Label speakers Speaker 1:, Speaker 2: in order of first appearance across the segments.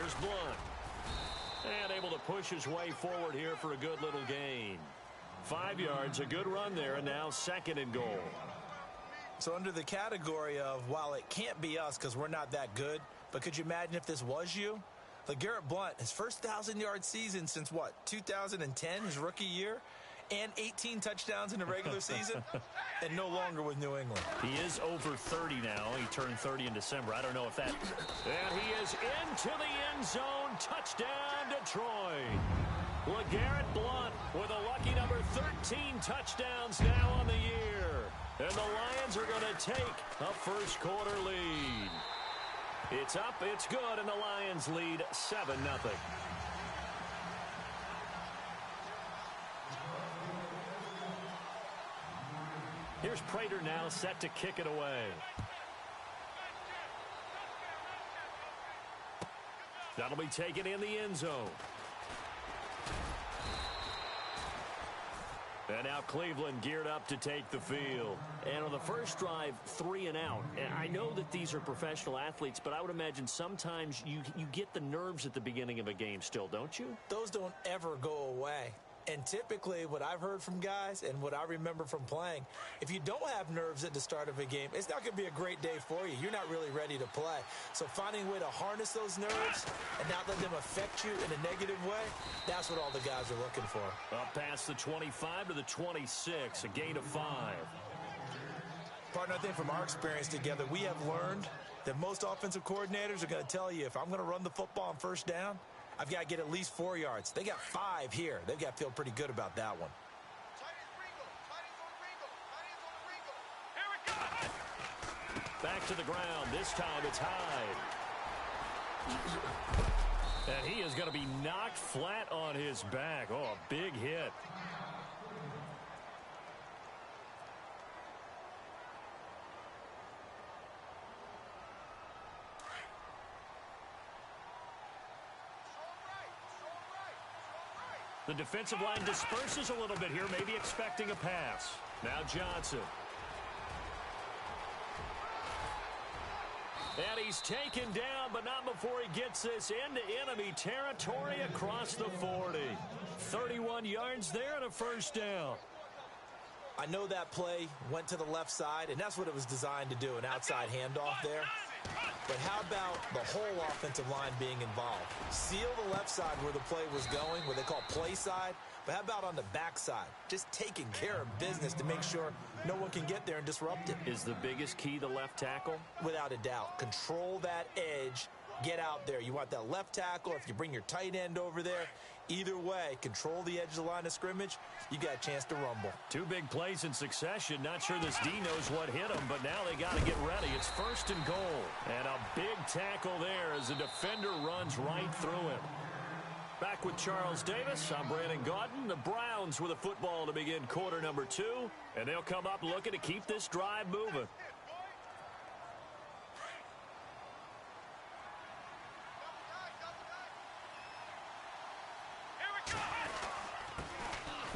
Speaker 1: Here's Blunt. And able to push his way forward here for a good little gain. 5 yards, a good run there, and now 2nd and goal.
Speaker 2: So under the category of, while it can't be us because we're not that good, but could you imagine if this was you? LeGarrette Blount, his first 1,000-yard season since, what, 2010, his rookie year? And 18 touchdowns in the regular season, and no longer with New England.
Speaker 1: He is over 30 now. He turned 30 in December. I don't know if that... And he is into the end zone. Touchdown, Detroit. LeGarrette Blount with a lucky number 13 touchdowns now on the year. And the Lions are going to take a first-quarter lead. It's up, it's good, and the Lions lead 7-0. Here's Prater now set to kick it away. That'll be taken in the end zone. And now Cleveland geared up to take the field. And on the first drive, 3 and out. And I know that these are professional athletes, but I would imagine sometimes you get the nerves at the beginning of a game still, don't you?
Speaker 2: Those don't ever go away. And typically what I've heard from guys and what I remember from playing, if you don't have nerves at the start of a game, it's not going to be a great day for you. You're not really ready to play. So finding a way to harness those nerves and not let them affect you in a negative way, that's what all the guys are looking for.
Speaker 1: Up past the 25 to the 26, a gain of 5.
Speaker 2: Partner, I think from our experience together, we have learned that most offensive coordinators are going to tell you, if I'm going to run the football on first down, I've got to get at least 4 yards. They got 5 here. They've got to feel pretty good about that one.
Speaker 1: Back to the ground. This time it's Hyde. And he is going to be knocked flat on his back. Oh, a big hit. The defensive line disperses a little bit here, maybe expecting a pass. Now Johnson. And he's taken down, but not before he gets this into enemy territory across the 40. 31 yards there and a first down.
Speaker 2: I know that play went to the left side, and that's what it was designed to do, an outside handoff there. But how about the whole offensive line being involved? Seal the left side where the play was going, what they call play side. But how about on the back side? Just taking care of business to make sure no one can get there and disrupt it.
Speaker 1: Is the biggest key the left tackle?
Speaker 2: Without a doubt. Control that edge. Get out there. You want that left tackle. If you bring your tight end over there, either way, control the edge of the line of scrimmage, you got a chance to rumble. 2 big plays in succession. Not sure this D knows what hit him, but now they got to get ready. It's 1st and goal. And a big tackle there as the defender runs right through him. Back with Charles Davis, I'm Brandon Gaudin. The Browns with a football to begin quarter number 2, and they'll come up looking to keep this drive moving.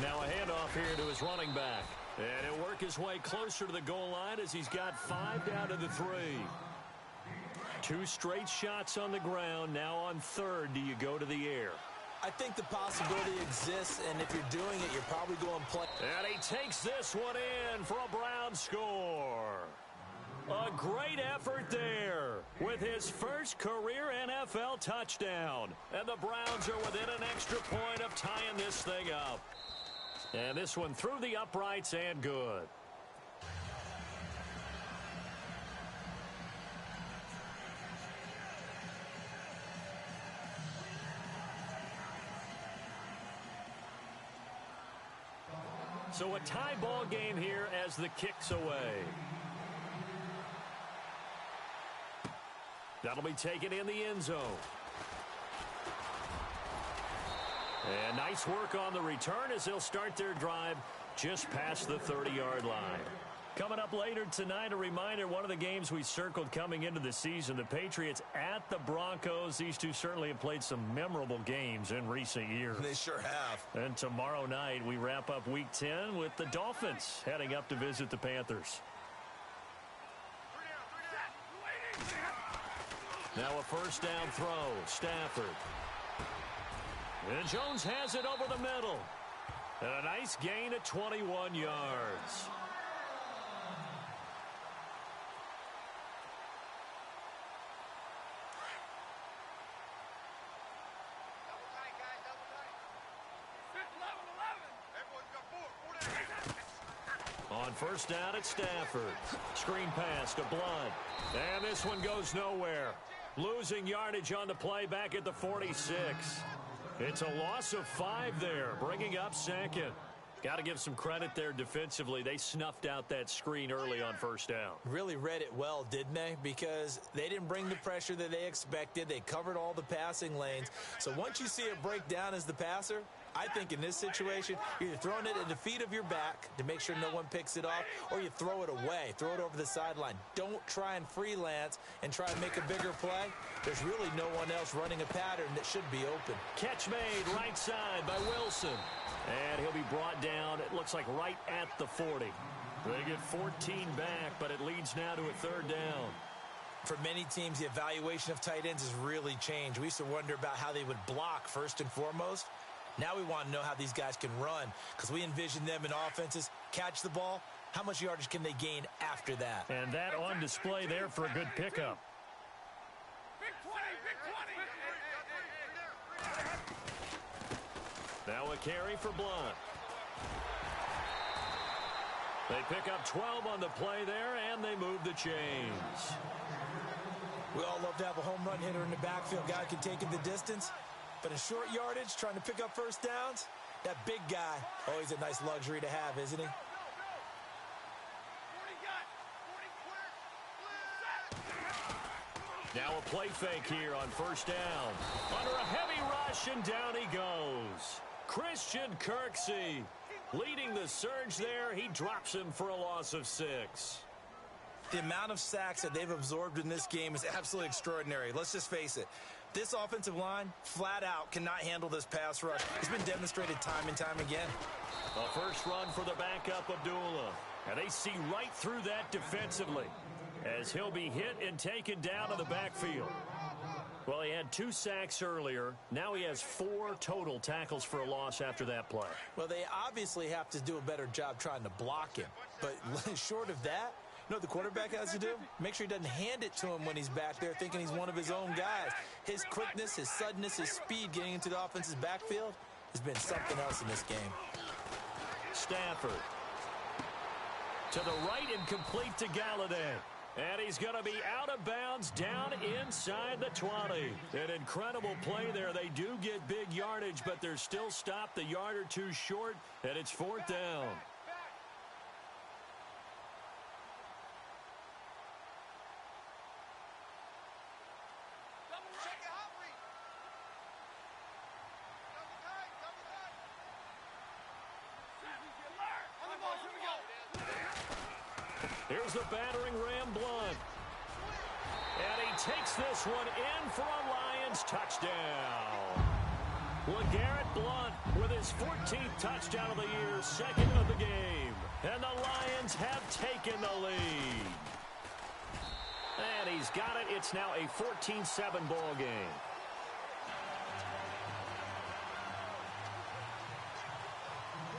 Speaker 2: Now a handoff here to his running back. And he'll work his way closer to the goal line as he's got 5 down to the 3. 2 straight shots on the ground. Now on 3rd, do you go to the air? I think the possibility exists, and if you're doing it, you're probably going to play.
Speaker 1: And he takes this one in for a Brown score. A great effort there with his first career NFL touchdown. And the Browns are within an extra point of tying this thing up. And this one through the uprights and good. So a tie ball game here as the kick's away. That'll be taken in the end zone. And nice work on the return as they'll start their drive just past the 30-yard line. Coming up later tonight, a reminder, one of the games we circled coming into the season, the Patriots at the Broncos. These two certainly have played some memorable games in recent years.
Speaker 2: They sure have.
Speaker 1: And tomorrow night, we wrap up Week 10 with the Dolphins heading up to visit the Panthers. Now a first down throw. Stafford. And Jones has it over the middle. And a nice gain at 21 yards. On first down at Stafford. Screen pass to Blunt. And this one goes nowhere. Losing yardage on the play back at the 46. It's a loss of 5 there, bringing up second. Got to give some credit there defensively. They snuffed out that screen early on first down.
Speaker 2: Really read it well, didn't they? Because they didn't bring the pressure that they expected. They covered all the passing lanes. So once you see it break down as the passer, I think in this situation, you're either throwing it at the feet of your back to make sure no one picks it off, or you throw it away, throw it over the sideline. Don't try and freelance and try and make a bigger play. There's really no one else running a pattern that should be open.
Speaker 1: Catch made right side by Wilson. And he'll be brought down, it looks like right at the 40. They get 14 back, but it leads now to a third down.
Speaker 2: For many teams, the evaluation of tight ends has really changed. We used to wonder about how they would block first and foremost. Now we want to know how these guys can run, because we envision them in offenses catch the ball. How much yardage can they gain after that?
Speaker 1: And that on display there for a good pickup.
Speaker 3: Big 20, big 20.
Speaker 1: Now a carry for Blunt. They pick up 12 on the play there, and they move the chains.
Speaker 2: We all love to have a home run hitter in the backfield. Guy can take it the distance. But in short yardage, trying to pick up first downs, that big guy, always a nice luxury to have, isn't he?
Speaker 1: Now a play fake here on first down. Under a heavy rush, and down he goes. Christian Kirksey leading the surge there. He drops him for a loss of 6.
Speaker 2: The amount of sacks that they've absorbed in this game is absolutely extraordinary. Let's just face it. This offensive line, flat out, cannot handle this pass rush. It's been demonstrated time and time again.
Speaker 1: A first run for the backup, Abdullah. And they see right through that defensively as he'll be hit and taken down to the backfield. Well, he had 2 sacks earlier. Now he has 4 total tackles for a loss after that play.
Speaker 2: Well, they obviously have to do a better job trying to block him. But short of that, you know what the quarterback has to do? Make sure he doesn't hand it to him when he's back there thinking he's one of his own guys. His quickness, his suddenness, his speed getting into the offense's backfield has been something else in this game.
Speaker 1: Stafford. To the right and complete to Galladay. And he's going to be out of bounds down inside the 20. An incredible play there. They do get big yardage, but they're still stopped a yard or 2 short, and it's 4th down. Here's the battering Ram Blunt. And he takes this one in for a Lions touchdown. LeGarrette Blunt with his 14th touchdown of the year, 2nd of the game. And the Lions have taken the lead. And he's got it. It's now a 14-7 ball game.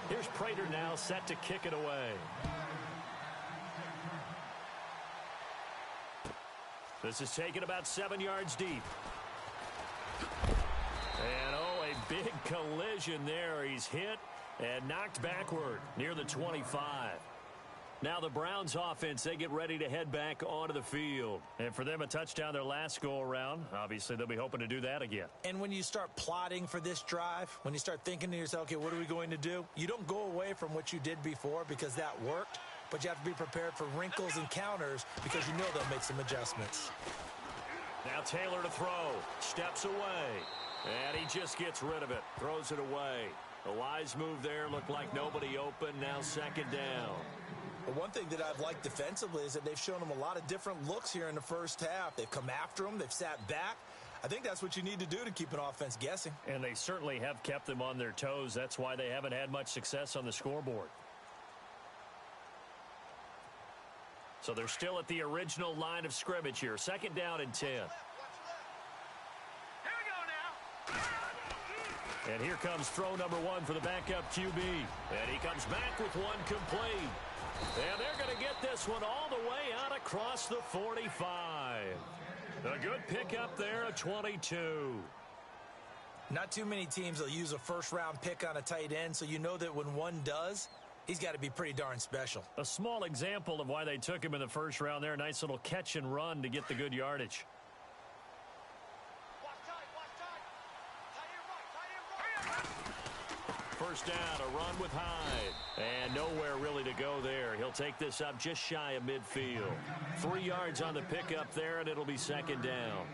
Speaker 1: Here's Prater now set to kick it away. This is taken about 7 yards deep. And, oh, a big collision there. He's hit and knocked backward near the 25. Now the Browns offense, they get ready to head back onto the field. And for them, a touchdown their last go-around. Obviously, they'll be hoping to do that again.
Speaker 2: And when you start plotting for this drive, when you start thinking to yourself, okay, what are we going to do? You don't go away from what you did before because that worked. But you have to be prepared for wrinkles and counters because you know they'll make some adjustments.
Speaker 1: Now Taylor to throw. Steps away. And he just gets rid of it. Throws it away. A wise move there. Looked like nobody open. Now 2nd down.
Speaker 2: Well, one thing that I've liked defensively is that they've shown them a lot of different looks here in the first half. They've come after them. They've sat back. I think that's what you need to do to keep an offense guessing.
Speaker 1: And they certainly have kept them on their toes. That's why they haven't had much success on the scoreboard. So they're still at the original line of scrimmage here. 2nd down and 10. And here comes throw number 1 for the backup QB. And he comes back with one complete. And they're going to get this one all the way out across the 45. A good pickup there, a 22.
Speaker 2: Not too many teams will use a first-round pick on a tight end, so you know that when one does, he's got to be pretty darn special.
Speaker 1: A small example of why they took him in the first round there. A nice little catch and run to get the good yardage. First down, a run with Hyde. And nowhere really to go there. He'll take this up just shy of midfield. 3 yards on the pickup there, and it'll be second down.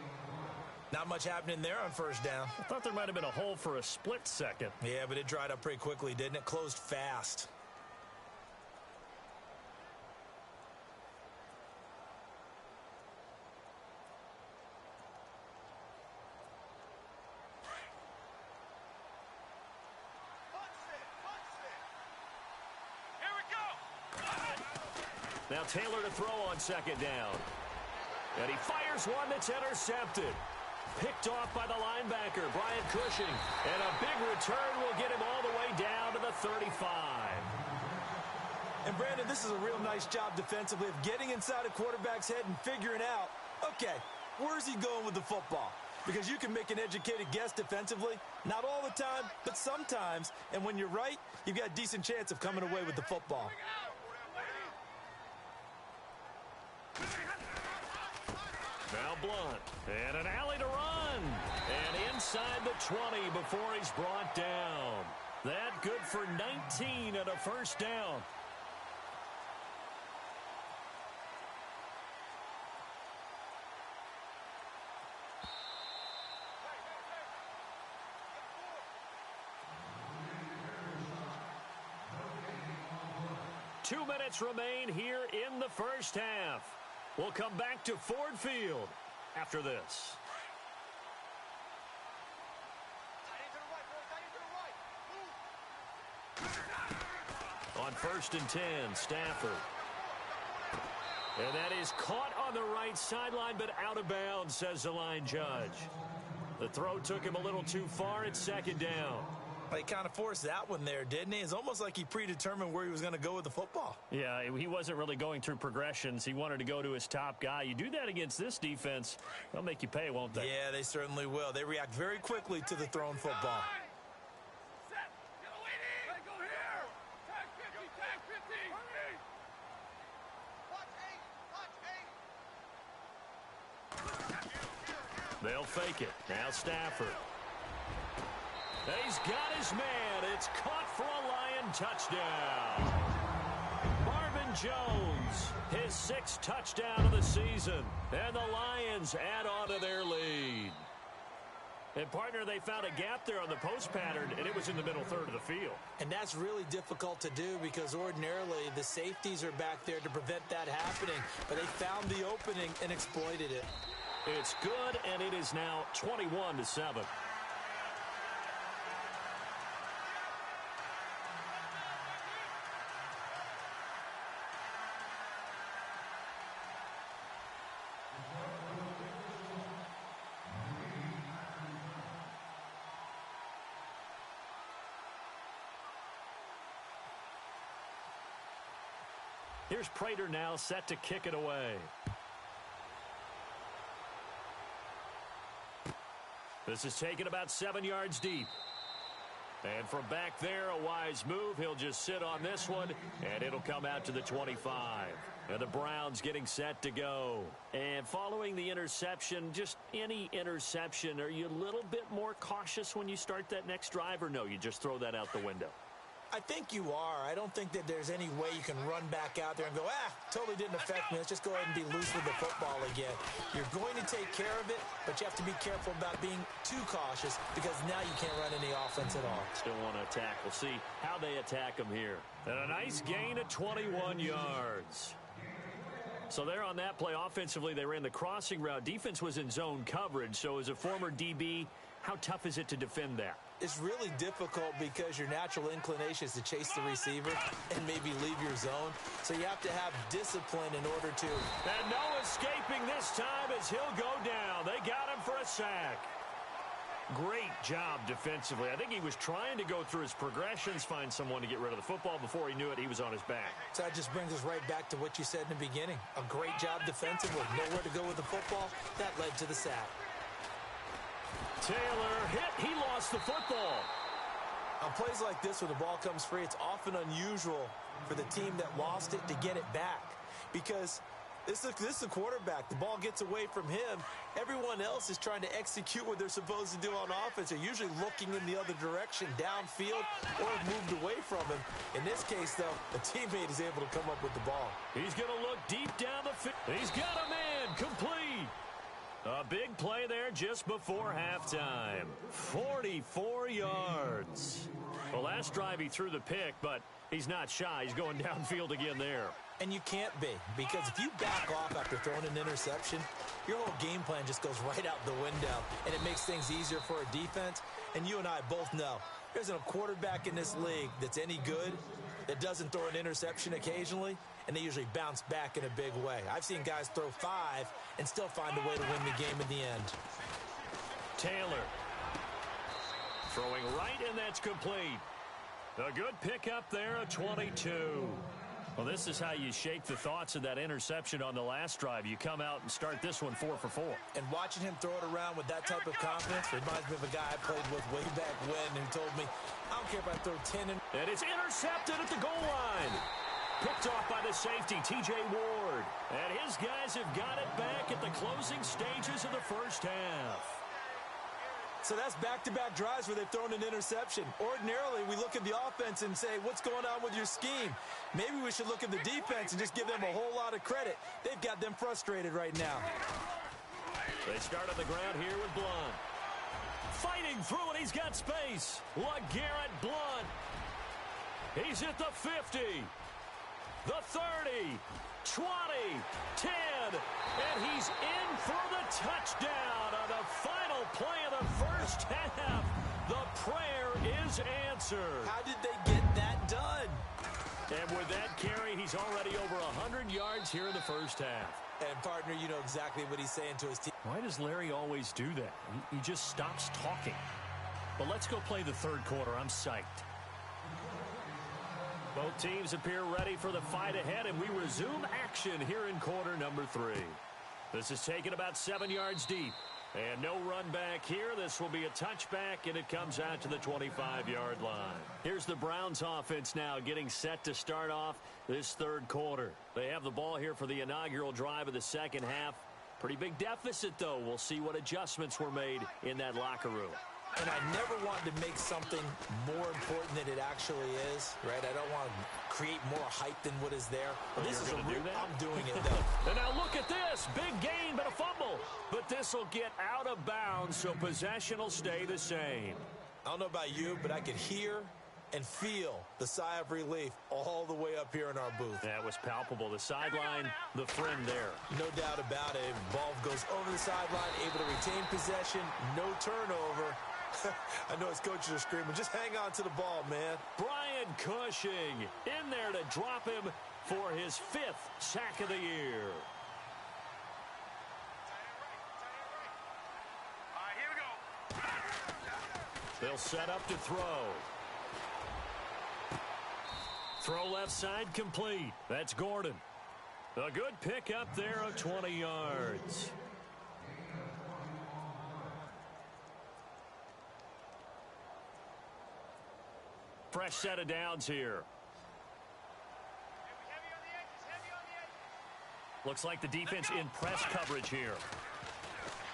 Speaker 2: Not much happening there on first down.
Speaker 1: I thought there might have been a hole for a split second.
Speaker 2: Yeah, but it dried up pretty quickly, didn't it? Closed fast.
Speaker 1: Now Taylor to throw on second down. And he fires one that's intercepted. Picked off by the linebacker, Brian Cushing. And a big return will get him all the way down to the 35.
Speaker 2: And Brandon, this is a real nice job defensively of getting inside a quarterback's head and figuring out, okay, where's he going with the football? Because you can make an educated guess defensively. Not all the time, but sometimes. And when you're right, you've got a decent chance of coming away with the football.
Speaker 1: Now Blunt, and an alley to run, and inside the 20 before he's brought down. That good for 19 and a first down. Two minutes remain here in the first half. We'll come back to Ford Field after this. On 1st and 10, Stafford. And that is caught on the right sideline, but out of bounds, says the line judge. The throw took him a little too far. It's second down.
Speaker 2: He kind of forced that one there, didn't he? It's almost like he predetermined where he was going to go with the football.
Speaker 1: Yeah, he wasn't really going through progressions. He wanted to go to his top guy. You do that against this defense, they'll make you pay, won't they?
Speaker 2: Yeah, they certainly will. They react very quickly to the thrown football. They'll fake it. Now Stafford. He's got his man. It's caught for a Lion touchdown. Marvin Jones, his 6th touchdown of the season. And the Lions add on to their lead. And, partner, they found a gap there on the post pattern, and it was in the middle third of the field. And that's really difficult to do because ordinarily the safeties are back there to prevent that happening. But they found the opening and exploited it.
Speaker 1: It's good, and it is now 21-7. Here's Prater now set to kick it away. This is taken about 7 yards deep. And from back there, a wise move. He'll just sit on this one, and it'll come out to the 25. And the Browns getting set to go. And following the interception, just any interception, are you a little bit more cautious when you start that next drive, or no, you just throw that out the window?
Speaker 2: I think you are. I don't think that there's any way you can run back out there and go, totally didn't affect me. Let's just go ahead and be loose with the football again. You're going to take care of it, but you have to be careful about being too cautious because now you can't run any offense at all.
Speaker 1: Still want to attack. We'll see how they attack him here. And a nice gain of 21 yards. So there on that play, offensively, they ran the crossing route. Defense was in zone coverage, so as a former DB, how tough is it to defend that?
Speaker 2: It's really difficult because your natural inclination is to chase the receiver and maybe leave your zone. So you have to have discipline in order to.
Speaker 1: And no escaping this time as he'll go down. They got him for a sack. Great job defensively. I think he was trying to go through his progressions, find someone to get rid of the football. Before he knew it, he was on his back.
Speaker 2: So that just brings us right back to what you said in the beginning. A great job defensively. Nowhere to go with the football. That led to the sack.
Speaker 1: Taylor hit. He lost the football.
Speaker 2: On plays like this where the ball comes free, it's often unusual for the team that lost it to get it back. Because this is a quarterback. The ball gets away from him. Everyone else is trying to execute what they're supposed to do on offense. They're usually looking in the other direction, downfield, or have moved away from him. In this case, though, a teammate is able to come up with the ball.
Speaker 1: He's going to look deep down the field. He's got a man complete. A big play there just before halftime. 44 yards. Well, last drive he threw the pick, but he's not shy. He's going downfield again there.
Speaker 2: And you can't be, because if you back off after throwing an interception, your whole game plan just goes right out the window, and it makes things easier for a defense. And you and I both know there's a quarterback in this league that's any good that doesn't throw an interception occasionally, and they usually bounce back in a big way. I've seen guys throw 5 and still find a way to win the game in the end.
Speaker 1: Taylor throwing right, and that's complete. A good pickup there, a 22. Well, this is how you shake the thoughts of that interception on the last drive. You come out and start this one 4 for 4.
Speaker 2: And watching him throw it around with that type of confidence reminds me of a guy I played with way back when who told me, I don't care if I throw 10
Speaker 1: and it's intercepted at the goal line. Picked off by the safety, T.J. Ward. And his guys have got it back at the closing stages of the first half.
Speaker 2: So that's back-to-back drives where they've thrown an interception. Ordinarily, we look at the offense and say, what's going on with your scheme? Maybe we should look at the defense and just give them a whole lot of credit. They've got them frustrated right now.
Speaker 1: They start on the ground here with Blunt. Fighting through it, he's got space. LeGarrette Blunt. He's at the 50. The 30. 20. 10. And he's in for the touchdown on the final play of the first half. The prayer is answered.
Speaker 2: How did they get that done?
Speaker 1: And with that carry, he's already over 100 yards here in the first half.
Speaker 2: And, partner, you know exactly what he's saying to his team.
Speaker 1: Why does Larry always do that? He just stops talking. But let's go play the third quarter. I'm psyched. Both teams appear ready for the fight ahead, and we resume action here in quarter number 3. This is taken about 7 yards deep. And no run back here. This will be a touchback, and it comes out to the 25-yard line. Here's the Browns offense now getting set to start off this third quarter. They have the ball here for the inaugural drive of the second half. Pretty big deficit, though. We'll see what adjustments were made in that locker room.
Speaker 2: And I never want to make something more important than it actually is, right? I don't want to create more hype than what is there. But this is a real, I'm doing it, though.
Speaker 1: And now look at this. Big gain, but a fumble. But this will get out of bounds, so possession will stay the same.
Speaker 2: I don't know about you, but I could hear and feel the sigh of relief all the way up here in our booth.
Speaker 1: That was palpable. The sideline, the friend there.
Speaker 2: No doubt about it. Ball goes over the sideline, able to retain possession, no turnover. I know his coaches are screaming, just hang on to the ball, man.
Speaker 1: Brian Cushing in there to drop him for his 5th sack of the year.
Speaker 3: Here we go.
Speaker 1: They'll set up to throw. Throw left side complete. That's Gordon. A good pickup there of 20 yards. Fresh set of downs here. Looks like the defense in press coverage here.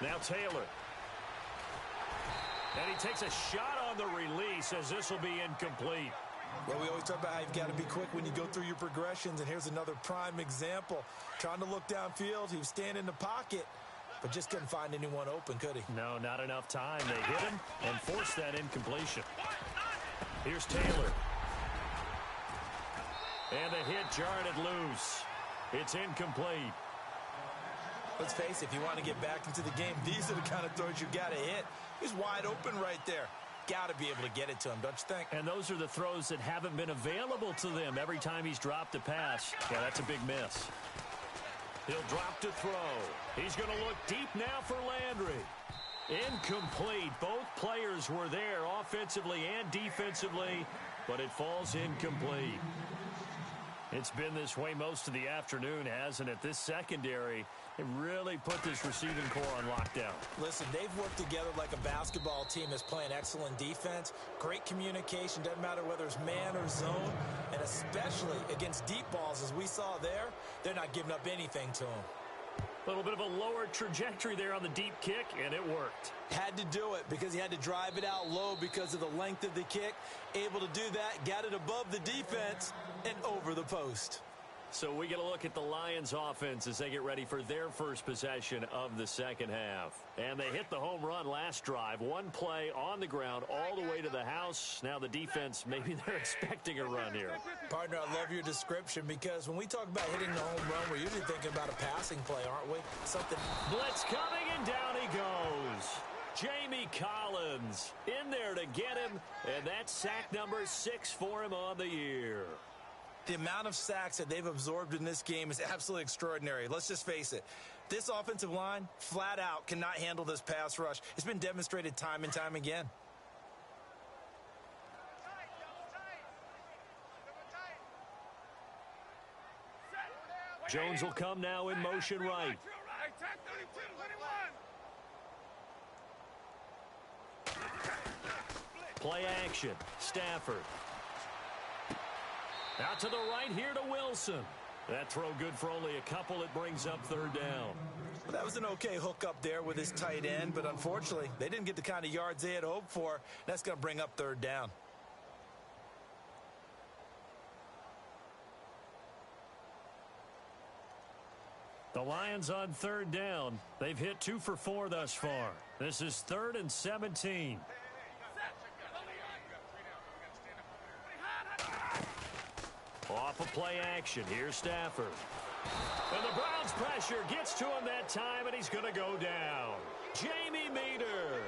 Speaker 1: Now Taylor. And he takes a shot on the release as this will be incomplete.
Speaker 2: Well, we always talk about how you've got to be quick when you go through your progressions, and here's another prime example. Trying to look downfield, he was standing in the pocket, but just couldn't find anyone open, could he?
Speaker 1: No, not enough time. They hit him and forced that incompletion. Here's Taylor. And the hit jarred it loose. It's incomplete.
Speaker 2: Let's face it, if you want to get back into the game, these are the kind of throws you got to hit. He's wide open right there. Got to be able to get it to him, don't you think?
Speaker 1: And those are the throws that haven't been available to them every time he's dropped a pass. Yeah, that's a big miss. He'll drop to throw. He's going to look deep now for Landry. Incomplete. Both players were there offensively and defensively, but it falls incomplete. It's been this way most of the afternoon, hasn't it? This secondary, it really put this receiving core on lockdown.
Speaker 2: Listen, they've worked together like a basketball team that's playing excellent defense. Great communication. Doesn't matter whether it's man or zone. And especially against deep balls, as we saw there, they're not giving up anything to them.
Speaker 1: A little bit of a lower trajectory there on the deep kick, and it worked.
Speaker 2: Had to do it because he had to drive it out low because of the length of the kick. Able to do that, got it above the defense and over the post.
Speaker 1: So we get a look at the Lions offense as they get ready for their first possession of the second half. And they hit the home run last drive. One play on the ground all the way to the house. Now the defense, maybe they're expecting a run here.
Speaker 2: Partner, I love your description because when we talk about hitting the home run, we're usually thinking about a passing play, aren't we? Something.
Speaker 1: Blitz coming and down he goes. Jamie Collins in there to get him. And that's sack number 6 for him on the year.
Speaker 2: The amount of sacks that they've absorbed in this game is absolutely extraordinary. Let's just face it. This offensive line, flat out, cannot handle this pass rush. It's been demonstrated time and time again.
Speaker 1: Jones will come now in motion right. Play action. Stafford. Out to the right here to Wilson. That throw good for only a couple. It brings up third down.
Speaker 2: Well, that was an okay hook up there with his tight end, but unfortunately, they didn't get the kind of yards they had hoped for. That's going to bring up third down.
Speaker 1: The Lions on third down. They've hit 2 for 4 thus far. This is 3rd and 17. Off of play action. Here's Stafford. And the Browns pressure gets to him that time, and he's going to go down. Jamie Meter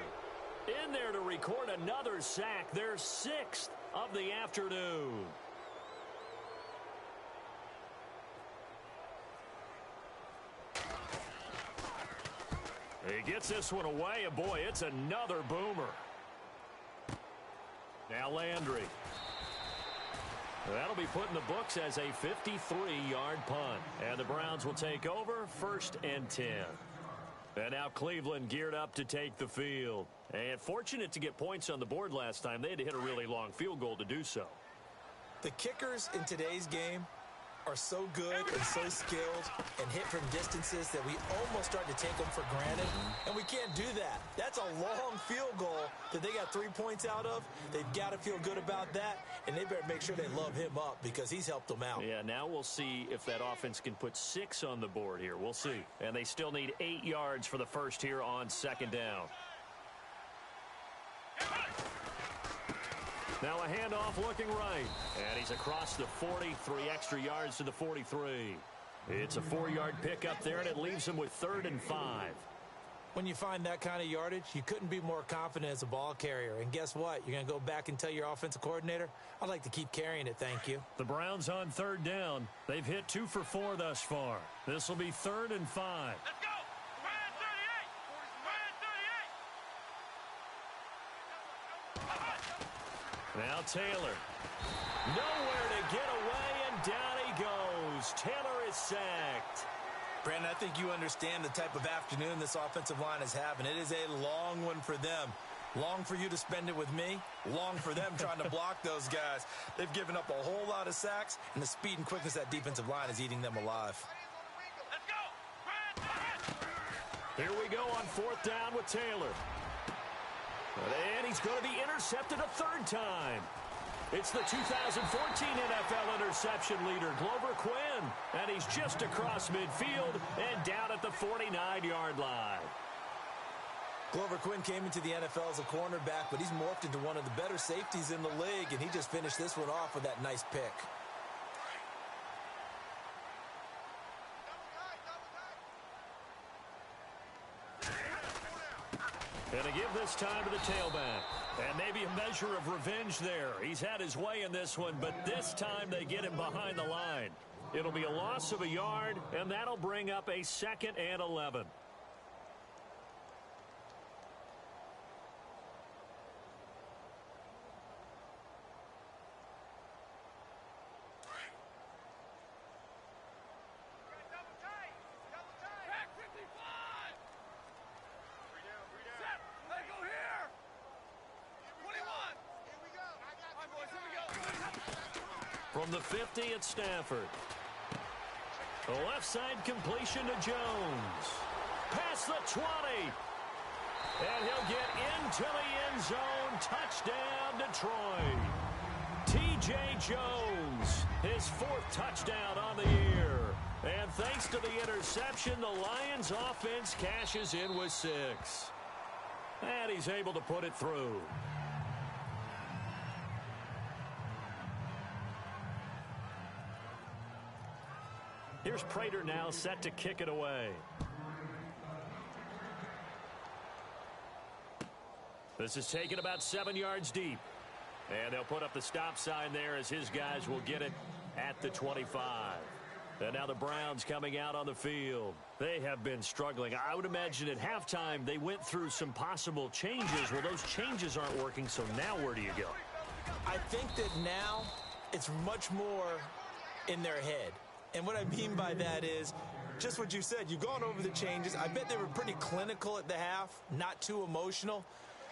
Speaker 1: in there to record another sack. Their 6th of the afternoon. He gets this one away, and boy, it's another boomer. Now Landry. That'll be put in the books as a 53-yard punt. And the Browns will take over 1st and 10. And now Cleveland geared up to take the field. And fortunate to get points on the board last time. They had to hit a really long field goal to do so.
Speaker 2: The kickers in today's game are so good and so skilled and hit from distances that we almost start to take them for granted. And we can't do that. That's a long field goal that they got 3 points out of. They've got to feel good about that, and they better make sure they love him up because he's helped them out.
Speaker 1: Yeah, now we'll see if that offense can put 6 on the board here. We'll see. And they still need 8 yards for the first here on 2nd down. Now a handoff looking right. And he's across the 40, 3 extra yards to the 43. It's a 4-yard pickup there, and it leaves him with 3rd and 5.
Speaker 2: When you find that kind of yardage, you couldn't be more confident as a ball carrier. And guess what? You're going to go back and tell your offensive coordinator, I'd like to keep carrying it, thank you.
Speaker 1: The Browns on 3rd down. They've hit 2 for 4 thus far. This will be 3rd and 5.
Speaker 3: Let's go! Brand 38!
Speaker 1: Now Taylor. Nowhere to get away, and down he goes. Taylor is sacked.
Speaker 2: Brandon, I think you understand the type of afternoon this offensive line is having. It is a long one for them. Long for you to spend it with me. Long for them trying to block those guys. They've given up a whole lot of sacks, and the speed and quickness of that defensive line is eating them alive.
Speaker 3: Let's go!
Speaker 1: Here we go on 4th down with Taylor. And he's going to be intercepted a 3rd time. It's the 2014 NFL interception leader, Glover Quinn. And he's just across midfield and down at the 49-yard line.
Speaker 2: Glover Quinn came into the NFL as a cornerback, but he's morphed into one of the better safeties in the league, and he just finished this one off with that nice pick.
Speaker 1: And to give this time to the tailback. And maybe a measure of revenge there. He's had his way in this one, but this time they get him behind the line. It'll be a loss of a yard, and that'll bring up a 2nd and 11. From the 50, it's Stafford. The left side completion to Jones. Past the 20. And he'll get into the end zone. Touchdown, Detroit. T.J. Jones, his 4th touchdown on the year. And thanks to the interception, the Lions offense cashes in with 6. And he's able to put it through. Here's Prater now set to kick it away. This is taken about 7 yards deep. And they'll put up the stop sign there as his guys will get it at the 25. And now the Browns coming out on the field. They have been struggling. I would imagine at halftime they went through some possible changes. Well, those changes aren't working, so now where do you go?
Speaker 2: I think that now it's much more in their head. And what I mean by that is just what you said. You've gone over the changes. I bet they were pretty clinical at the half, not too emotional.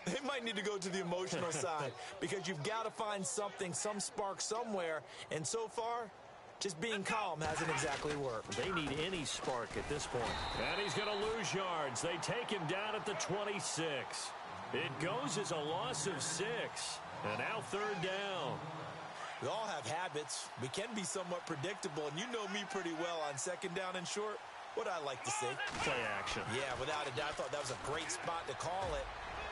Speaker 2: They might need to go to the emotional side because you've got to find something, some spark somewhere. And so far, just being calm hasn't exactly worked.
Speaker 1: They need any spark at this point. And he's going to lose yards. They take him down at the 26. It goes as a loss of 6. And now 3rd down.
Speaker 2: We all have habits. We can be somewhat predictable, and you know me pretty well on 2nd down and short. What I like to see.
Speaker 1: Play action.
Speaker 2: Yeah, without a doubt. I thought that was a great spot to call it.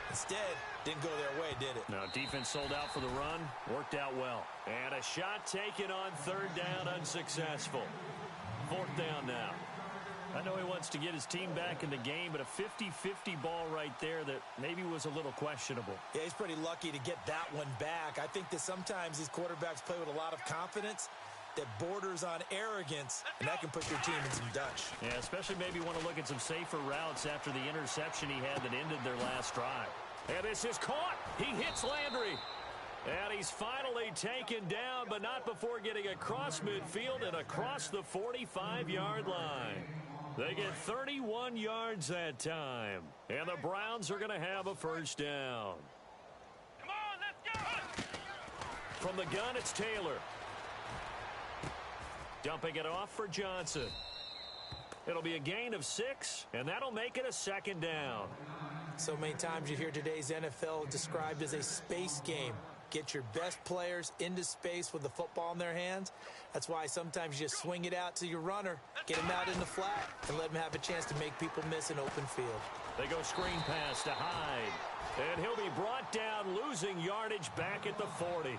Speaker 2: Instead, didn't go their way, did it?
Speaker 1: No, defense sold out for the run. Worked out well. And a shot taken on 3rd down, unsuccessful. 4th down now. I know he wants to get his team back in the game, but a 50-50 ball right there that maybe was a little questionable.
Speaker 2: Yeah, he's pretty lucky to get that one back. I think that sometimes these quarterbacks play with a lot of confidence that borders on arrogance, and that can put your team in some Dutch.
Speaker 1: Yeah, especially maybe want to look at some safer routes after the interception he had that ended their last drive. And this is caught. He hits Landry. And he's finally taken down, but not before getting across midfield and across the 45-yard line. They get 31 yards that time. And the Browns are going to have a 1st down.
Speaker 3: Come on, let's go!
Speaker 1: From the gun, it's Taylor. Dumping it off for Johnson. It'll be a gain of 6, and that'll make it a 2nd down.
Speaker 2: So many times you hear today's NFL described as a space game. Get your best players into space with the football in their hands. That's why sometimes you just swing it out to your runner, get him out in the flat, and let him have a chance to make people miss an open field.
Speaker 1: They go screen pass to Hyde. And he'll be brought down, losing yardage back at the 40.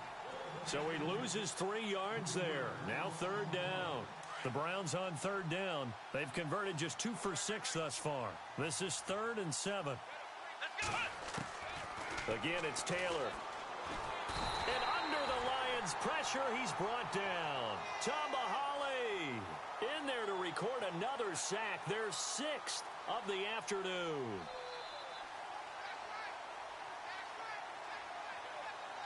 Speaker 1: So he loses 3 yards there. Now 3rd down. The Browns on 3rd down. They've converted just 2 for 6 thus far. This is 3rd and 7. Again, it's Taylor. And under the Lions' pressure, he's brought down. Tomahawley in there to record another sack. Their 6th of the afternoon.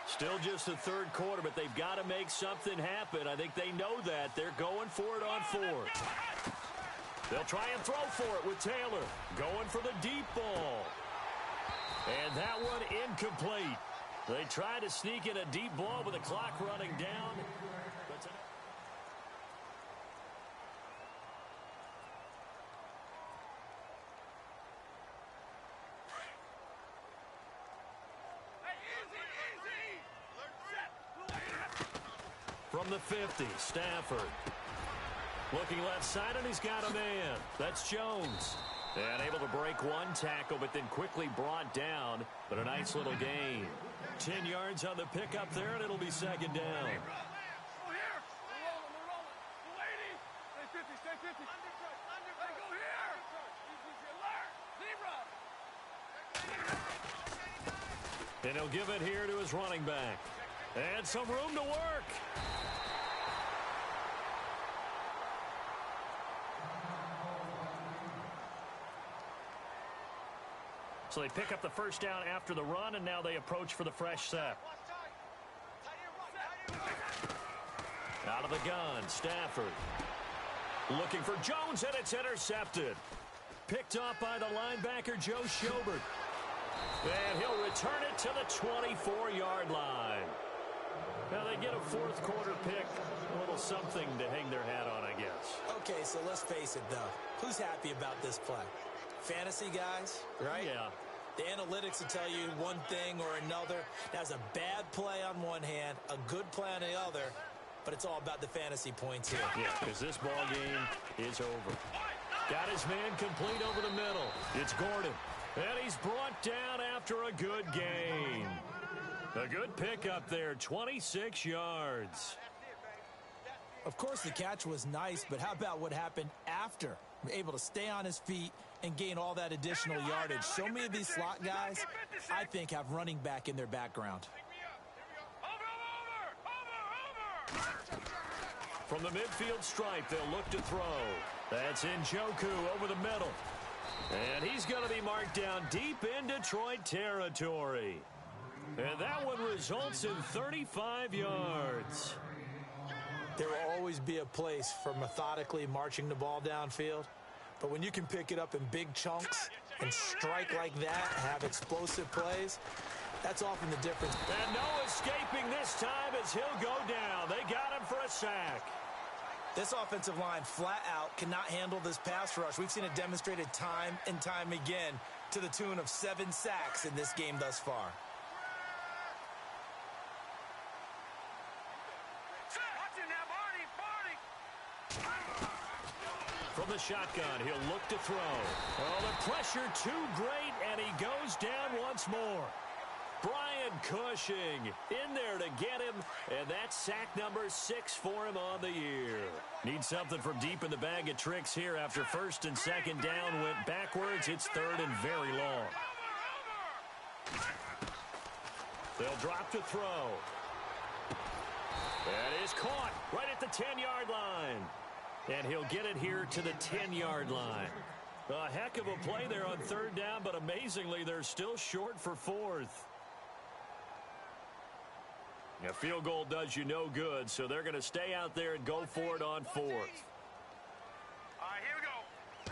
Speaker 1: Still just the 3rd quarter, but they've got to make something happen. I think they know that. They're going for it on 4th. They'll try and throw for it with Taylor. Going for the deep ball. And that one incomplete. They try to sneak in a deep ball with the clock running down. From the 50, Stafford. Looking left side, and he's got a man. That's Jones. And able to break one tackle, but then quickly brought down. But a nice little gain. 10 yards on the pickup there, and it'll be 2nd down. And he'll give it here to his running back. And some room to work. So they pick up the 1st down after the run, and now they approach for the fresh set. Out of the gun, Stafford. Looking for Jones, and it's intercepted. Picked off by the linebacker, Joe Schobert. And he'll return it to the 24-yard line. Now they get a fourth quarter pick. A little something to hang their hat on, I guess.
Speaker 2: Okay, so let's face it, though. Who's happy about this play? Fantasy guys, right?
Speaker 1: Yeah.
Speaker 2: The analytics will tell you one thing or another. That's a bad play on one hand, a good play on the other, but it's all about the fantasy points here.
Speaker 1: Yeah, because this ball game is over. Got his man complete over the middle. It's Gordon. And he's brought down after a good game. A good pickup there, 26 yards.
Speaker 2: Of course, the catch was nice, but how about what happened after? Able to stay on his feet and gain all that additional yardage. So many of these slot guys, I think, have running back in their background.
Speaker 1: From the midfield stripe, they'll look to throw. That's Njoku over the middle. And he's going to be marked down deep in Detroit territory. And that one results in 35 yards.
Speaker 2: There will always be a place for methodically marching the ball downfield. But when you can pick it up in big chunks and strike like that, have explosive plays, that's often the difference.
Speaker 1: And no escaping this time as he'll go down. They got him for a sack.
Speaker 2: This offensive line flat out cannot handle this pass rush. We've seen it demonstrated time and time again to the tune of 7 sacks in this game thus far.
Speaker 1: From the shotgun, he'll look to throw. Oh, the pressure too great, and he goes down once more. Brian Cushing in there to get him, and that's sack number 6 for him on the year. Need something from deep in the bag of tricks here after first and second down went backwards. It's third and very long. They'll drop to throw. That is caught right at the 10-yard line. And he'll get it here to the 10-yard line. A heck of a play there on third down, but amazingly, they're still short for fourth. A field goal does you no good, so they're going to stay out there and go for it on fourth.
Speaker 3: All right, here we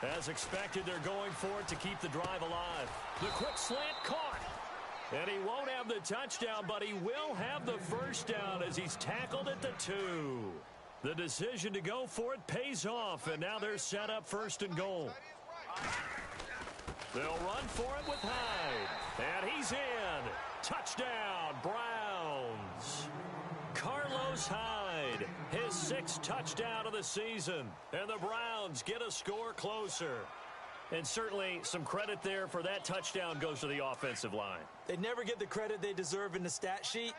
Speaker 3: go.
Speaker 1: As expected, they're going for it to keep the drive alive. The quick slant caught. And he won't have the touchdown, but he will have the first down as he's tackled at the 2. The decision to go for it pays off, and now they're set up first and goal. They'll run for it with Hyde. And he's in. Touchdown, Browns. Carlos Hyde, his 6th touchdown of the season. And the Browns get a score closer. And certainly some credit there for that touchdown goes to the offensive line.
Speaker 2: They never get the credit they deserve in the stat sheet,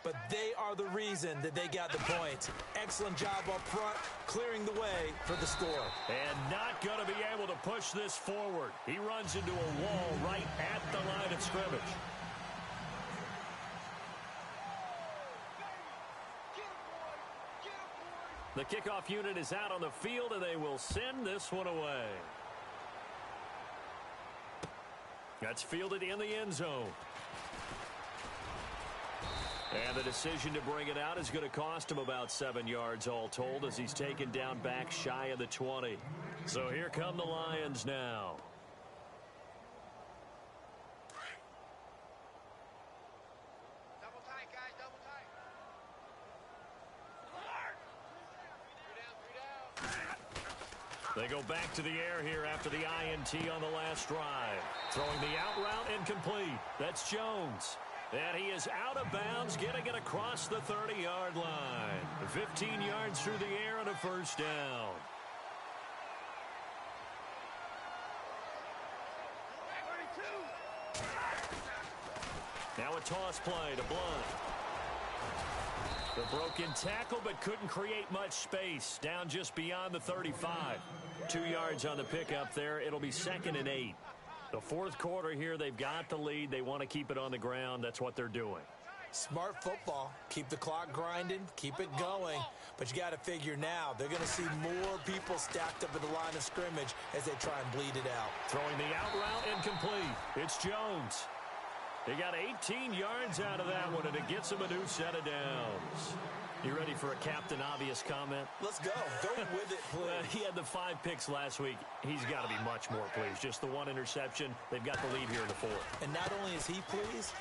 Speaker 2: but they are the reason that they got the points. Excellent job up front, clearing the way for the score.
Speaker 1: And not going to be able to push this forward. He runs into a wall right at the line of scrimmage. The kickoff unit is out on the field, and they will send this one away. That's fielded in the end zone. And the decision to bring it out is going to cost him about 7 yards all told as he's taken down back shy of the 20. So here come the Lions now.
Speaker 3: Double tight, guys, double tight.
Speaker 1: They go back to the air here after the INT on the last drive. Throwing the out route incomplete. That's Jones. And he is out of bounds, getting it across the 30-yard line. 15 yards through the air and a first down. Now a toss play to Blunt. The broken tackle, but couldn't create much space. Down just beyond the 35. 2 yards on the pickup there. It'll be 2nd and 8. The fourth quarter here, they've got the lead. They want to keep it on the ground. That's what they're doing.
Speaker 2: Smart football. Keep the clock grinding. Keep it going. But you got to figure now, they're going to see more people stacked up at the line of scrimmage as they try and bleed it out.
Speaker 1: Throwing the out route incomplete. It's Jones. He got 18 yards out of that one, and it gets him a new set of downs. You ready for a Captain Obvious comment?
Speaker 2: Let's go. Go with it, please.
Speaker 1: He had the 5 picks last week. He's got to be much more pleased. Just the 1 interception. They've got the lead here in the 4th.
Speaker 2: And not only is he pleased,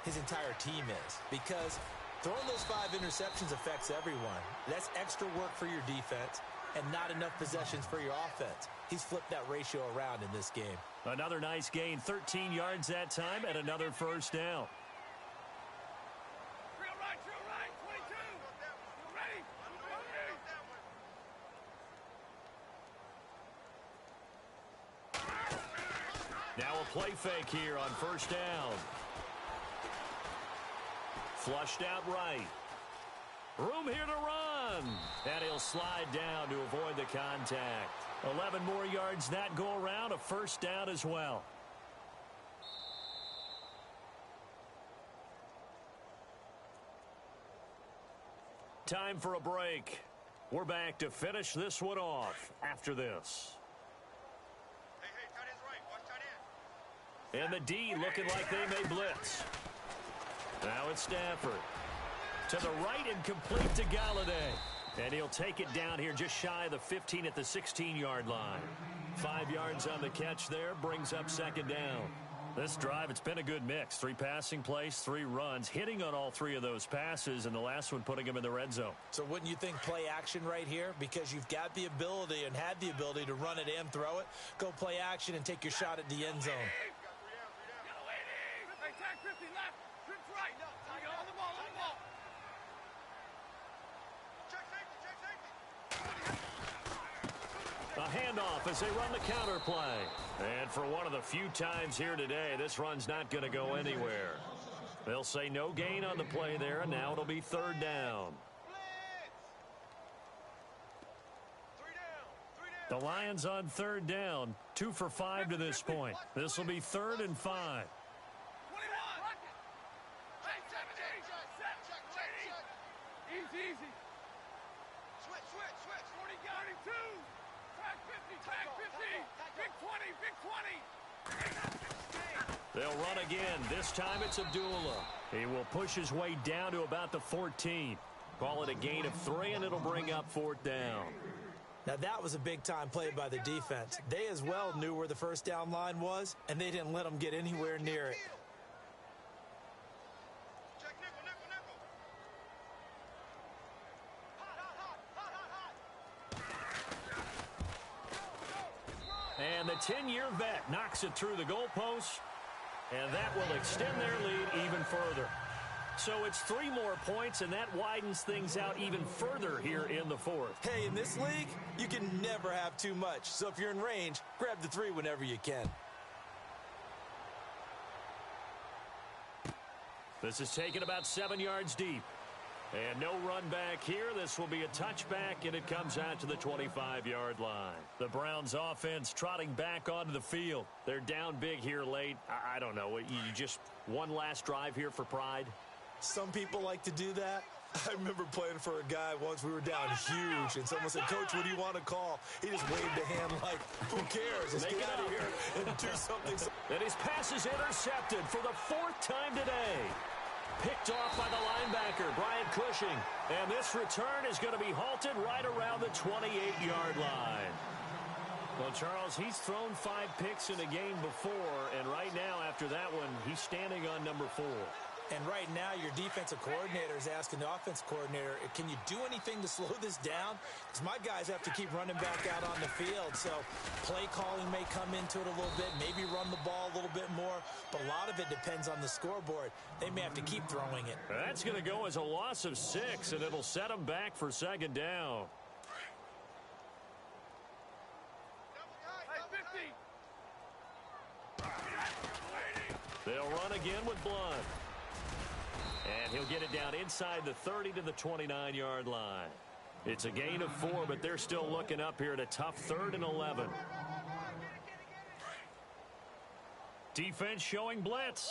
Speaker 2: his entire team is. Because Throwing those 5 interceptions affects everyone. That's extra work for your defense and not enough possessions for your offense. He's flipped that ratio around in this game.
Speaker 1: Another nice gain, 13 yards that time, and another first down.
Speaker 3: Drill right, 22. Ready?
Speaker 1: Now a play fake here on first down. Flushed out right. Room here to run. And he'll slide down to avoid the contact. 11 more yards that go around, a first down as well. Time for a break. We're back to finish this one off after this.
Speaker 3: Hey, tight end's right. Watch tight end.
Speaker 1: And the D looking like they may blitz. Now it's Stafford. To the right and complete to Galladay. And he'll take it down here just shy of the 15 at the 16-yard line. 5 yards on the catch there, brings up second down. This drive, it's been a good mix. 3 passing plays, 3 runs, hitting on all 3 of those passes, and the last one putting him in the red zone.
Speaker 2: So wouldn't you think play action right here? Because you've got the ability and had the ability to run it and throw it. Go play action and take your shot at the end zone.
Speaker 3: Hey, tag 50 left. Trips right. There you go. On the ball. Check safety.
Speaker 1: A handoff as they run the counter play. And for one of the few times here today, this run's not going to go anywhere. They'll say no gain on the play there, and now it'll be third down. The Lions on third down, 2 for 5 to this point. This will be 3rd and 5.
Speaker 3: Easy. Switch. 40, 32. Tag 50. Big 20.
Speaker 1: They'll run again. This time it's Abdullah. He will push his way down to about the 14. Call it a gain of 3, and it'll bring up 4th down.
Speaker 2: Now that was a big-time play by the defense. They as well knew where the first down line was, and they didn't let them get anywhere near it.
Speaker 3: Check nickel. Hot.
Speaker 1: And the 10-year vet knocks it through the goalpost, and that will extend their lead even further. So it's 3 more points, and that widens things out even further here in the 4th.
Speaker 2: Hey, in this league, you can never have too much. So if you're in range, grab the 3 whenever you can.
Speaker 1: This is taken about 7 yards deep. And no run back here. This will be a touchback, and it comes out to the 25-yard line. The Browns offense trotting back onto the field. They're down big here late. I don't know. You just one last drive here for pride?
Speaker 2: Some people like to do that. I remember playing for a guy once. We were down huge, and someone said, "Coach, what do you want to call?" He just waved a hand like, "Who cares? Let's get out of here and do something."
Speaker 1: And his pass is intercepted for the 4th time today. Picked off by the linebacker, Brian Cushing. And this return is going to be halted right around the 28-yard line. Well, Charles, he's thrown 5 picks in a game before, and right now, after that one, he's standing on number 4.
Speaker 2: And right now, your defensive coordinator is asking the offense coordinator, can you do anything to slow this down? Because my guys have to keep running back out on the field. So play calling may come into it a little bit, maybe run the ball a little bit more. But a lot of it depends on the scoreboard. They may have to keep throwing it.
Speaker 1: That's going to go as a loss of 6, and it'll set them back for second down. They'll run again with Blunt. And he'll get it down inside the 30 to the 29-yard line. It's a gain of 4, but they're still looking up here at a tough 3rd and 11. Defense showing blitz.